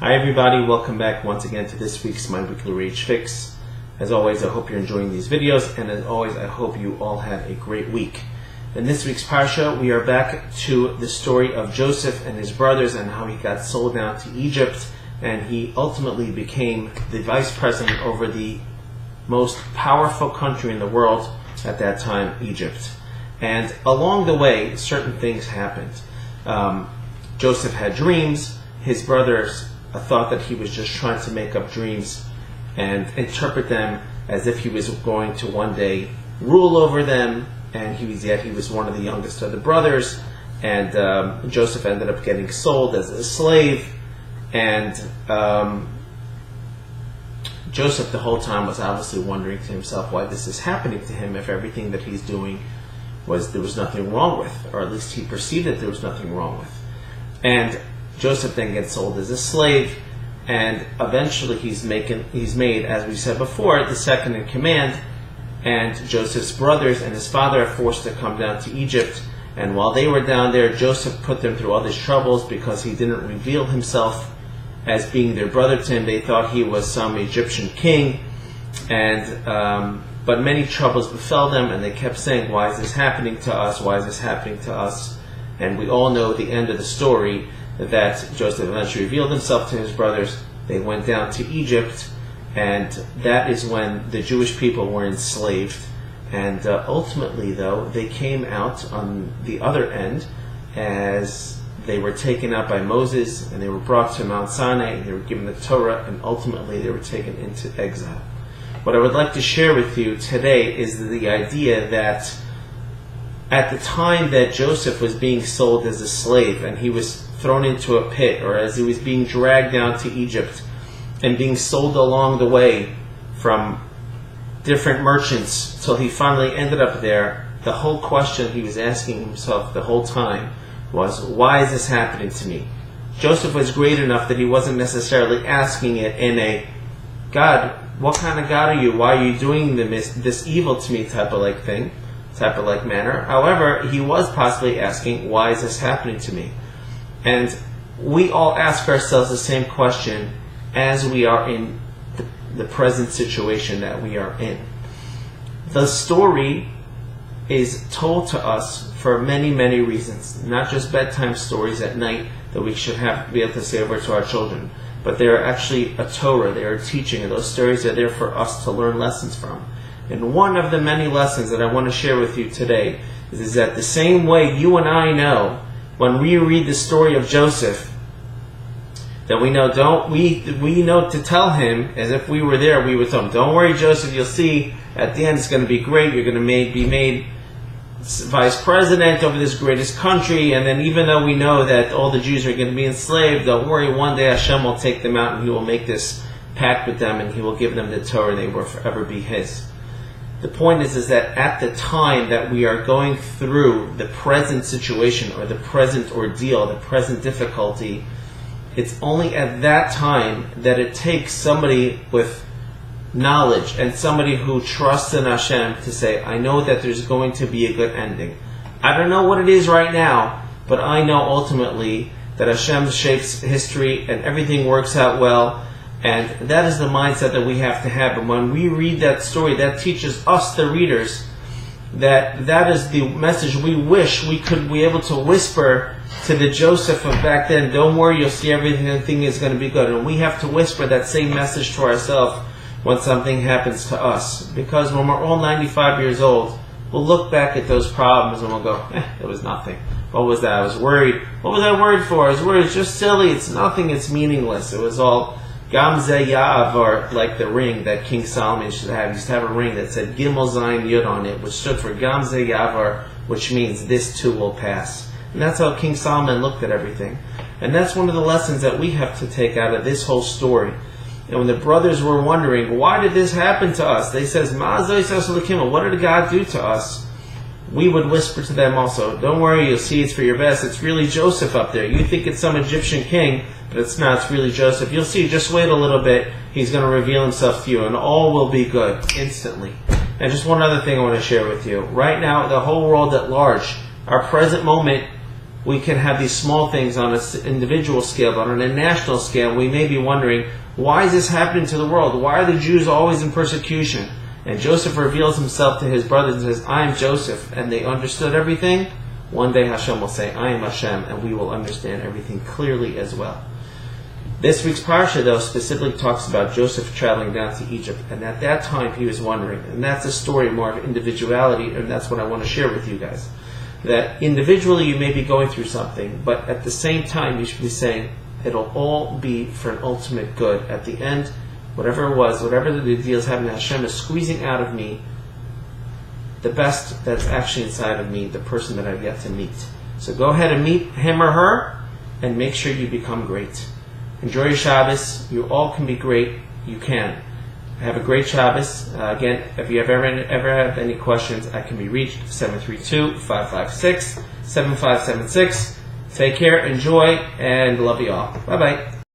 Hi everybody, welcome back once again to this week's My Weekly Rage Fix. As always, I hope you're enjoying these videos, and as always, I hope you all had a great week. In this week's Parsha, we are back to the story of Joseph and his brothers and how he got sold down to Egypt, and he ultimately became the vice president over the most powerful country in the world at that time, Egypt. And along the way, certain things happened. Joseph had dreams. His brothers thought that he was just trying to make up dreams and interpret them as if he was going to one day rule over them, and he was one of the youngest of the brothers, and Joseph ended up getting sold as a slave, and Joseph the whole time was obviously wondering to himself why this is happening to him if everything that he's doing there was nothing wrong with, or at least he perceived that there was nothing wrong with. And Joseph then gets sold as a slave, and eventually he's made, as we said before, the second in command, and Joseph's brothers and his father are forced to come down to Egypt. And while they were down there, Joseph put them through all these troubles because he didn't reveal himself as being their brother to him. They thought he was some Egyptian king, and but many troubles befell them, and they kept saying, why is this happening to us? Why is this happening to us? And we all know the end of the story, that Joseph eventually revealed himself to his brothers. They went down to Egypt, and that is when the Jewish people were enslaved. And ultimately, though, they came out on the other end as they were taken out by Moses, and they were brought to Mount Sinai, and they were given the Torah, and ultimately they were taken into exile. What I would like to share with you today is the idea that at the time that Joseph was being sold as a slave, and he was thrown into a pit, or as he was being dragged down to Egypt and being sold along the way from different merchants till he finally ended up there, the whole question he was asking himself the whole time was, why is this happening to me? Joseph was great enough that he wasn't necessarily asking it in a, God, what kind of God are you? Why are you doing this evil to me type of manner. However, he was possibly asking, why is this happening to me? And we all ask ourselves the same question as we are in the present situation that we are in. The story is told to us for many, many reasons. Not just bedtime stories at night that we should be able to say over to our children, but they are actually a Torah, they are teaching, and those stories are there for us to learn lessons from. And one of the many lessons that I want to share with you today is that the same way you and I know, when we read the story of Joseph, that we know we know to tell him, as if we were there, we would tell him, don't worry, Joseph, you'll see at the end it's going to be great, you're going to be made vice president over this greatest country, and then even though we know that all the Jews are going to be enslaved, don't worry, one day Hashem will take them out and he will make this pact with them and he will give them the Torah and they will forever be his. The point is that at the time that we are going through the present situation or the present ordeal, the present difficulty, it's only at that time that it takes somebody with knowledge and somebody who trusts in Hashem to say, I know that there's going to be a good ending. I don't know what it is right now, but I know ultimately that Hashem shapes history and everything works out well. And that is the mindset that we have to have. And when we read that story, that teaches us, the readers, that is the message we wish we could be able to whisper to the Joseph of back then. Don't worry, you'll see everything is going to be good. And we have to whisper that same message to ourselves when something happens to us. Because when we're all 95 years old, we'll look back at those problems and we'll go, it was nothing. What was that? I was worried. What was I worried for? I was worried. It's just silly. It's nothing. It's meaningless. It was all Gamze Yav, or like the ring that King Solomon used to have. He used to have a ring that said Gimel Zayin Yud on it, which stood for Gamze Yavar, which means this too will pass. And that's how King Solomon looked at everything. And that's one of the lessons that we have to take out of this whole story. And when the brothers were wondering, why did this happen to us? They says, what did God do to us? We would whisper to them also, don't worry, you'll see it's for your best. It's really Joseph up there. You think it's some Egyptian king, but it's not. It's really Joseph. You'll see, just wait a little bit. He's going to reveal himself to you, and all will be good instantly. And just one other thing I want to share with you. Right now, the whole world at large, our present moment, we can have these small things on an individual scale, but on a national scale, we may be wondering, why is this happening to the world? Why are the Jews always in persecution? And Joseph reveals himself to his brothers and says, I am Joseph, and they understood everything. One day Hashem will say, I am Hashem, and we will understand everything clearly as well. This week's parsha, though, specifically talks about Joseph traveling down to Egypt, and at that time he was wondering, and that's a story more of individuality, and that's what I want to share with you guys. That individually you may be going through something, but at the same time you should be saying, it'll all be for an ultimate good. At the end, whatever it was, whatever the deal is happening, Hashem is squeezing out of me the best that's actually inside of me, the person that I've yet to meet. So go ahead and meet him or her, and make sure you become great. Enjoy your Shabbos. You all can be great. You can. Have a great Shabbos. Again, if you ever have any questions, I can be reached 732-556-7576. Take care, enjoy, and love you all. Bye-bye.